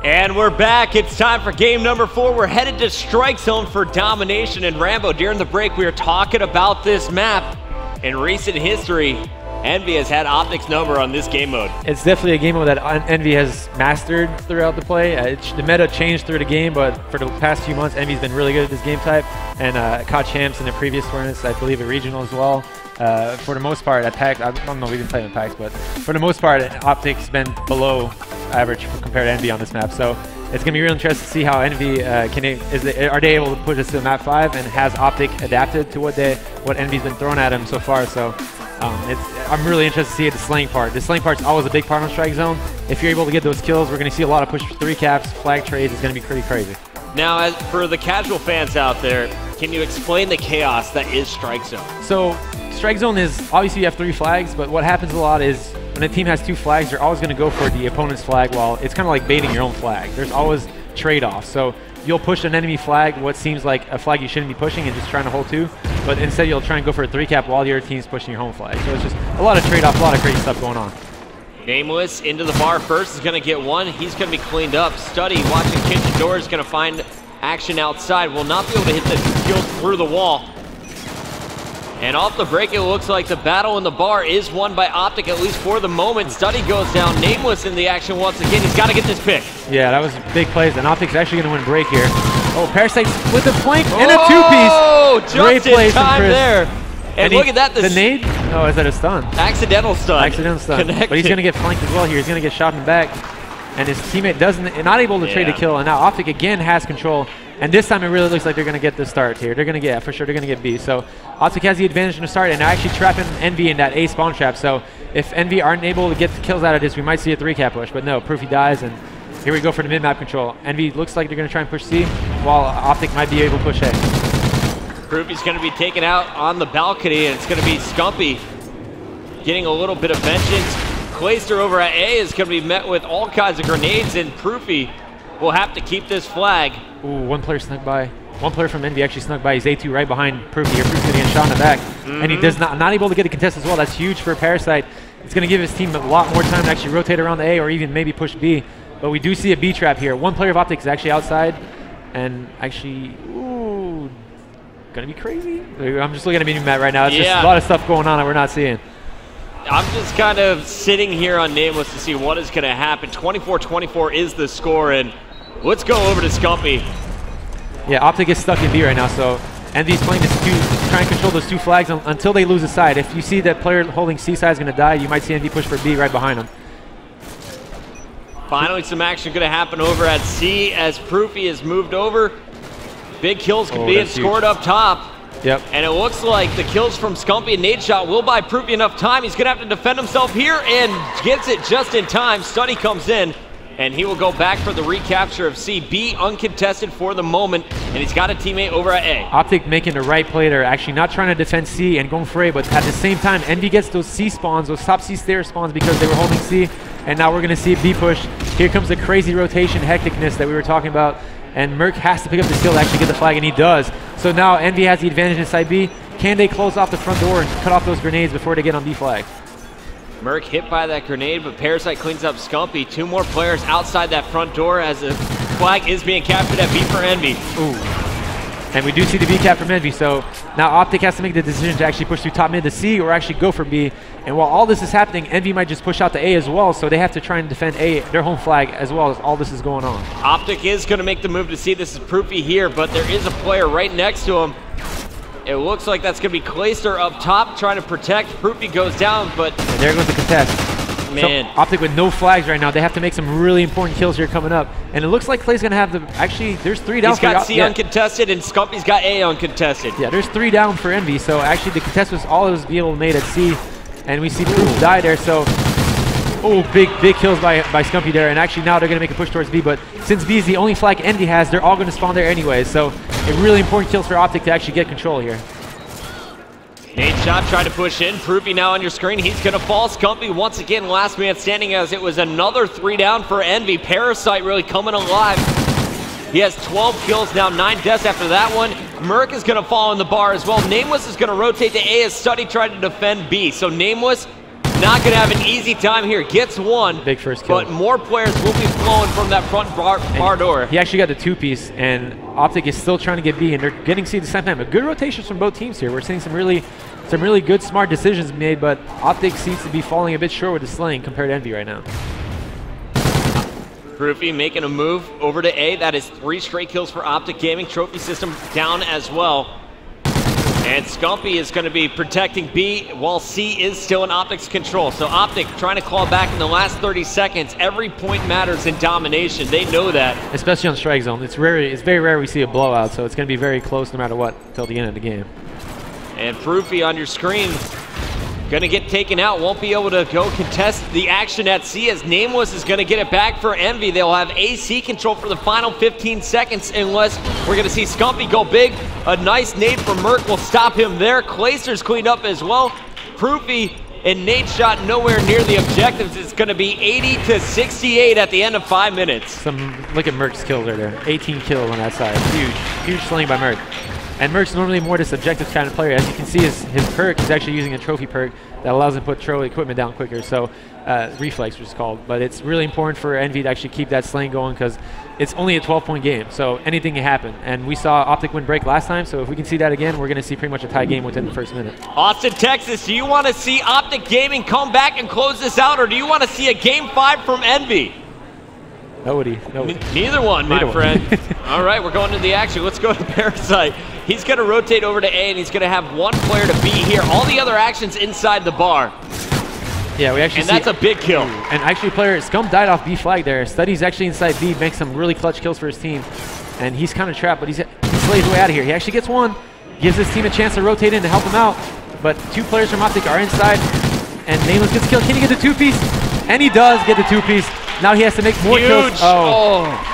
And we're back. It's time for game number 4. We're headed to Strike Zone for domination. And Rambo, during the break, we were talking about this map. In recent history, EnVy has had OpTic's number on this game mode. It's definitely a game mode that EnVy has mastered throughout the play. The meta changed through the game, but for the past few months, EnVy's been really good at this game type and caught champs in the previous tournaments, I believe a regional as well. For the most part, at PAX, I don't know, we didn't play in PAX, but for the most part, OpTic's been below average compared to EnVy on this map. So it's going to be real interesting to see how EnVy are they able to push us to map 5, and has OpTic adapted to what EnVy's been throwing at them so far. So I'm really interested to see the slaying part. The slaying part's always a big part on Strike Zone. If you're able to get those kills, we're going to see a lot of push 3 caps, flag trades. It's going to be pretty crazy. Now, as for the casual fans out there, can you explain the chaos that is Strike Zone? So Strike Zone is, obviously you have 3 flags, but what happens a lot is when a team has 2 flags, they're always going to go for the opponent's flag, while it's kind of like baiting your own flag. There's always trade-offs. So you'll push an enemy flag, what seems like a flag you shouldn't be pushing and just trying to hold 2, but instead you'll try and go for a 3 cap while the other team's pushing your home flag. So it's just a lot of trade-off, a lot of crazy stuff going on. Nameless into the bar first, is going to get 1. He's going to be cleaned up. Study watching kitchen door is going to find action outside. Will not be able to hit the kill through the wall. And off the break, it looks like the battle in the bar is won by OpTic, at least for the moment. Study goes down. Nameless in the action once again. He's got to get this pick. Yeah, that was big plays, and OpTic's actually going to win break here. Oh, Parasite with the flank and a 2-piece. Oh, just great in time there. And look at that. The nade? Oh, is that a stun? Accidental stun. Accidental stun. Connected. But he's going to get flanked as well here. He's going to get shot in the back. And his teammate not able to trade the kill. And now OpTic again has control. And this time it really looks like they're going to get the start here. They're going to get, for sure, they're going to get B. So OpTic has the advantage in the start, and they're actually trapping EnVy in that A spawn trap. So if EnVy aren't able to get the kills out of this, we might see a 3-cap push. But no, Proofy dies, and here we go for the mid-map control. EnVy looks like they're going to try and push C, while OpTic might be able to push A. Proofy's going to be taken out on the balcony, and it's going to be Scumpy getting a little bit of vengeance. Clayster over at A is going to be met with all kinds of grenades, and Proofy will have to keep this flag. Ooh, one player snuck by. One player from EnVy actually snuck by. He's A2 right behind Proofy here. Proofy's going to get shot in the back. And he does not able to get a contest as well. That's huge for Parasite. It's going to give his team a lot more time to actually rotate around the A, or even maybe push B. But we do see a B trap here. One player of OpTic is actually outside, and actually, ooh, going to be crazy. I'm just looking at a mini-map right now. It's just a lot of stuff going on that we're not seeing. I'm just kind of sitting here on Nameless to see what is going to happen. 24-24 is the score, and let's go over to Scumpy. Yeah, OpTic is stuck in B right now, so EnVy's playing this trying to control those 2 flags until they lose a side. If you see that player holding C side is going to die, you might see EnVy push for B right behind him. Finally, some action going to happen over at C as Proofy is moved over. Big kills can be scored up top. Yep. And it looks like the kills from Scumpy and nade shot will buy Proofy enough time. He's going to have to defend himself here and gets it just in time. Study comes in, and he will go back for the recapture of C. B uncontested for the moment, and he's got a teammate over at A. OpTic making the right play there, actually not trying to defend C and going for A, but at the same time, EnVy gets those C spawns, those top C stair spawns, because they were holding C, and now we're going to see a B push. Here comes the crazy rotation hecticness that we were talking about, and Merc has to pick up the skill to actually get the flag, and he does. So now EnVy has the advantage inside B. Can they close off the front door and cut off those grenades before they get on B flag? Merc hit by that grenade, but Parasite cleans up Scumpy. 2 more players outside that front door as the flag is being captured at B for EnVy. Ooh. And we do see the B cap from EnVy, so now OpTic has to make the decision to actually push through top mid to C or actually go for B. And while all this is happening, EnVy might just push out to A as well, so they have to try and defend A, their home flag, as well as all this is going on. OpTic is going to make the move to C. This is Proofy here, but there is a player right next to him. It looks like that's going to be Clayster up top trying to protect. Proofy goes down, but... And there goes the contest. Man. So OpTic with no flags right now. They have to make some really important kills here coming up. And it looks like Clay's going to have the... Actually, there's 3 down. He's got C uncontested, and Scumpy's got A uncontested. Yeah, there's 3 down for EnVy. So actually, the contest was all it was able to made at C. And we see Proof die there. So, oh, big kills by Scumpy there. And actually, now they're going to make a push towards B. But since B is the only flag EnVy has, they're all going to spawn there anyway. So, a really important kills for OpTic to actually get control here. Nade shot trying to push in. Proofy now on your screen. He's going to fall. Scumpy once again last man standing, as it was another 3 down for EnVy. Parasite really coming alive. He has 12 kills now, 9 deaths after that one. Merc is going to fall in the bar as well. Nameless is going to rotate to A as Study tried to defend B. So Nameless not going to have an easy time here. Gets one. Big first kill. But more players will be flowing from that front bar door. He actually got the two-piece, and OpTic is still trying to get B, and they're getting C at the same time. A good rotations from both teams here. We're seeing some really good, smart decisions made, but OpTic seems to be falling a bit short with the slaying compared to EnVy right now. Proofy making a move over to A. That is 3 straight kills for OpTic Gaming. Trophy system down as well. And Scumpy is going to be protecting B while C is still in OpTic's control. So OpTic trying to claw back in the last 30 seconds. Every point matters in domination. They know that. Especially on strike zone. It's very rare we see a blowout, so it's going to be very close no matter what till the end of the game. And Proofy on your screen gonna get taken out, won't be able to go contest the action at C as Nameless is gonna get it back for EnVy. They'll have AC control for the final 15 seconds unless we're gonna see Scumpy go big. A nice nade from Merc will stop him there. Clayster's cleaned up as well. Proofy and nade shot nowhere near the objectives. It's gonna be 80-68 at the end of 5 minutes. Look at Merc's kills right there. 18 kills on that side. Huge slaying by Merc. And Merc's normally more this objective kind of player. As you can see, his perk is actually using a trophy perk that allows him to put trophy equipment down quicker. So reflex, which is called. But it's really important for EnVy to actually keep that slaying going because it's only a 12-point game. So anything can happen. And we saw OpTic win break last time. So if we can see that again, we're going to see pretty much a tie game within the first minute. Austin, Texas, do you want to see OpTic Gaming come back and close this out, or do you want to see a Game 5 from EnVy? Nobody. Neither one, my friend. All right, we're going to the action. Let's go to Parasite. He's going to rotate over to A, and he's going to have one player to B here. All the other actions inside the bar. Yeah, we actually and that's a big kill. And actually, player Scum died off B flag there. Study's actually inside B, makes some really clutch kills for his team. And he's kind of trapped, but he slays way out of here. He actually gets one, gives his team a chance to rotate in to help him out. But 2 players from OpTic are inside, and Nameless gets killed. Can he get the 2-piece? And he does get the 2-piece. Now he has to make more kills.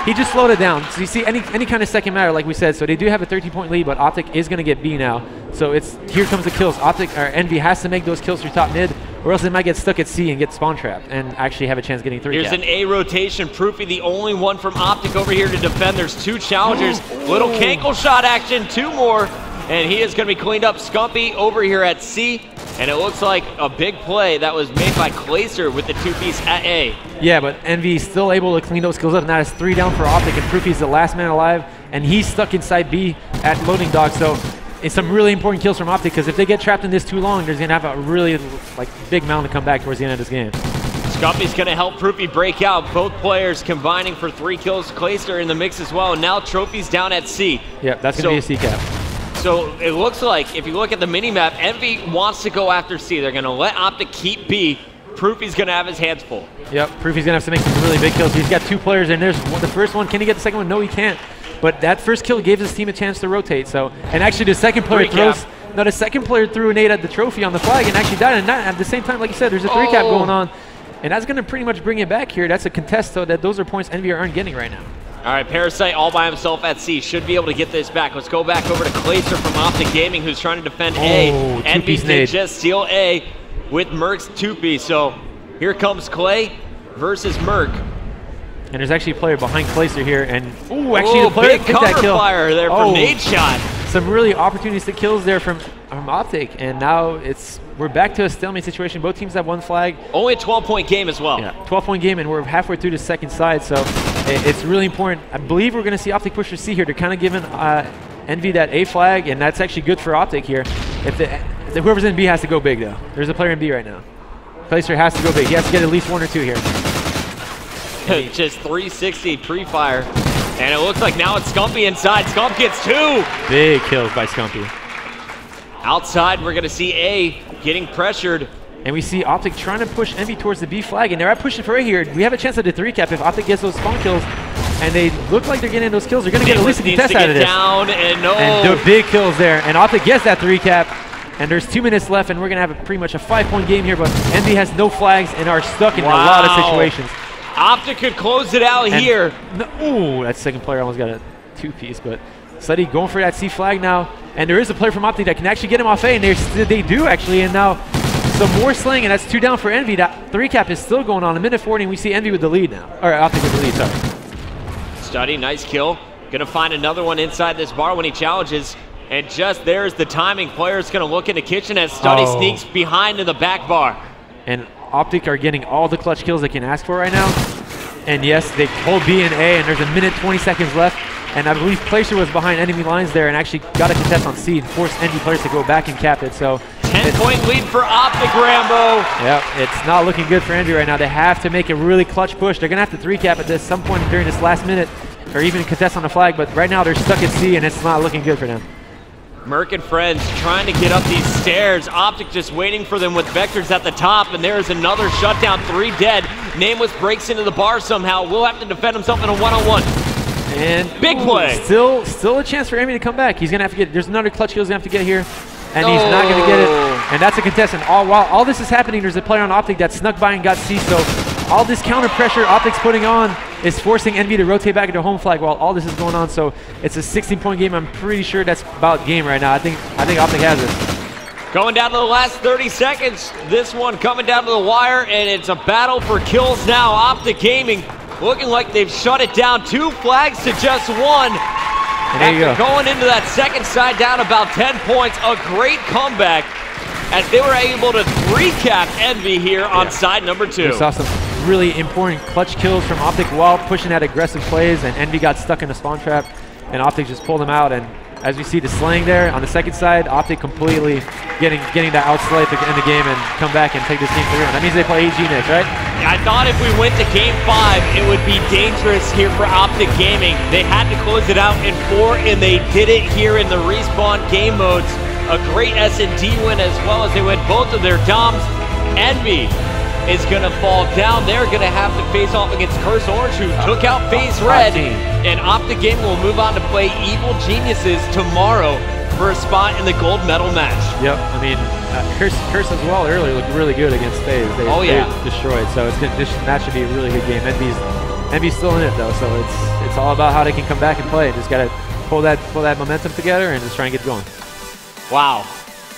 He just slowed it down. So you see, any kind of second matter, like we said. So they do have a 13-point lead, but OpTic is going to get B now. So here comes the kills. EnVy has to make those kills through top mid, or else they might get stuck at C and get spawn trapped and actually have a chance getting 3 Here's an A rotation. Proofy the only one from OpTic over here to defend. There's 2 challengers. Little cankle shot action, 2 more. And he is going to be cleaned up. Scumpy over here at C. And it looks like a big play that was made by Clayster with the 2-piece at A. Yeah, but EnVy is still able to clean those kills up. Now it's 3 down for OpTic, and Proofy's the last man alive, and he's stuck inside B at loading dock. So it's some really important kills from OpTic, because if they get trapped in this too long, there's going to have a really big mountain to come back towards the end of this game. Scumpy's going to help Proofy break out. Both players combining for 3 kills. Clayster in the mix as well. And now Trophy's down at C. Yeah, that's going to be a C cap. So it looks like, if you look at the mini-map, EnVy wants to go after C. They're going to let OpTic keep B. Proofy's going to have his hands full. Yep, Proofy's going to have to make some really big kills. He's got 2 players, and there's the first one. Can he get the second one? No, he can't. But that first kill gave his team a chance to rotate. So, and actually the second player threw a nade at the trophy on the flag and actually died. And at the same time, like you said, there's a 3 cap going on. And that's going to pretty much bring it back here. That's a contest, so those are points EnVy aren't getting right now. All right, Parasite all by himself at C. Should be able to get this back. Let's go back over to Clayster from OpTic Gaming, who's trying to defend A. EnVy did just steal A with Merc's 2-piece. So here comes Clay versus Merc. And there's actually a player behind Clayster here. And actually the player big cover fire there from nade shot. Some really opportunistic kills there from OpTic. And now we're back to a stalemate situation. Both teams have 1 flag. Only a 12-point game as well. Yeah, 12-point game, and we're halfway through the second side. So it's really important. I believe we're going to see OpTic push for C here. They're kind of giving EnVy that A flag, and that's actually good for OpTic here. If whoever's in B has to go big, though. There's a player in B right now. Clayster has to go big. He has to get at least 1 or 2 here. Just 360 pre-fire. And it looks like now it's Scumpy inside. Scump gets 2. Big kills by Scumpy. Outside, we're going to see A getting pressured. And we see OpTic trying to push EnVy towards the B flag, and they're out pushing for A here. We have a chance at the 3 cap if OpTic gets those spawn kills, and they look like they're getting those kills. They're going to get at least a contest out of this. Down and they're big kills there, and OpTic gets that 3 cap, and there's 2 minutes left, and we're going to have pretty much a 5-point game here, but EnVy has no flags and are stuck in a lot of situations. OpTic could close it out here. That second player almost got a 2-piece, but Slutty going for that C flag now, and there is a player from OpTic that can actually get him off A, and they do actually, and now some more slaying, and that's 2 down for EnVy. That 3 cap is still going on. A minute 40, and we see EnVy with the lead now. Or OpTic with the lead, sorry. Study, nice kill. Gonna find another one inside this bar when he challenges. And just there's the timing. Player's gonna look in the kitchen as Study sneaks behind in the back bar. And OpTic are getting all the clutch kills they can ask for right now. And yes, they hold B and A, and there's a minute 20 seconds left. And I believe Placer was behind enemy lines there and actually got a contest on C and forced EnVy players to go back and cap it. So 10-point lead for OpTic, Rambo. Yep, it's not looking good for EnVy right now. They have to make a really clutch push. They're going to have to 3-cap at some point during this last minute, or even contest on the flag. But right now they're stuck at C, and it's not looking good for them. Merc and friends trying to get up these stairs. OpTic just waiting for them with vectors at the top, and there is another shutdown, 3 dead. Nameless breaks into the bar somehow. Will have to defend himself in a one-on-one. And big play. Still a chance for EnVy to come back. He's gonna have to get. There's another clutch kill he's gonna have to get here, and he's not gonna get it. And that's a contestant. While all this is happening, there's a player on OpTic that snuck by and got C. So all this counter pressure OpTic's putting on is forcing EnVy to rotate back into home flag while all this is going on. So it's a 16-point game. I'm pretty sure that's about game right now. I think OpTic has it. Going down to the last 30 seconds. This one coming down to the wire, and it's a battle for kills now. OpTic Gaming looking like they've shut it down. 2 flags to just 1. After going into that second side down about 10 points, a great comeback as they were able to 3-cap EnVy here on side number 2. We saw some really important clutch kills from OpTic while pushing at aggressive plays, and EnVy got stuck in a spawn trap, and OpTic just pulled them out. And as we see the slaying there on the second side, OpTic completely getting that outslay to end the game and come back and take this game 3-1. That means they play AG next, right? I thought if we went to game 5, it would be dangerous here for OpTic Gaming. They had to close it out in 4, and they did it here in the respawn game modes. A great S&D win, as well as they win both of their doms. EnVy is going to fall down. They're going to have to face off against Curse Orange, who took out FaZe Red. And OpTic Gaming will move on to play Evil Geniuses tomorrow for a spot in the gold medal match. Yep, I mean, Curse as well earlier looked really good against FaZe. They destroyed, so this match should be a really good game. EnVy's still in it though, so it's all about how they can come back and play. Just got to pull that momentum together and just try and get going. Wow.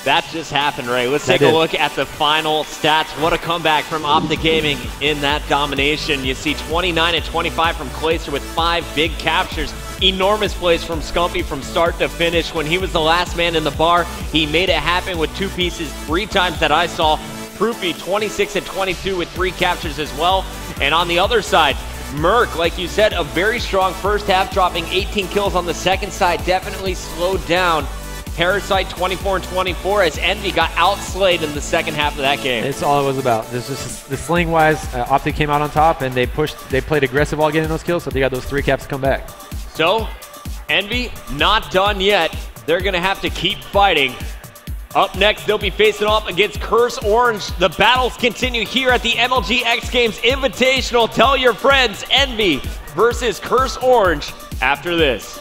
That just happened, Ray. Let's take a look at the final stats. What a comeback from OpTic Gaming in that domination. You see 29 and 25 from Clayster with 5 big captures. Enormous plays from Scumpy from start to finish. When he was the last man in the bar, he made it happen with 2 pieces 3 times that I saw. Proofy 26 and 22 with 3 captures as well. And on the other side, Merc, like you said, a very strong first half, dropping 18 kills on the second side. Definitely slowed down. Parasite 24 and 24 as EnVy got outslayed in the second half of that game. It's all it was about. This just the sling wise, OpTic came out on top and they played aggressive while getting those kills, so they got those 3 caps to come back. So EnVy not done yet. They're gonna have to keep fighting. Up next, they'll be facing off against Curse Orange. The battles continue here at the MLGXGames Invitational. Tell your friends, EnVy versus Curse Orange after this.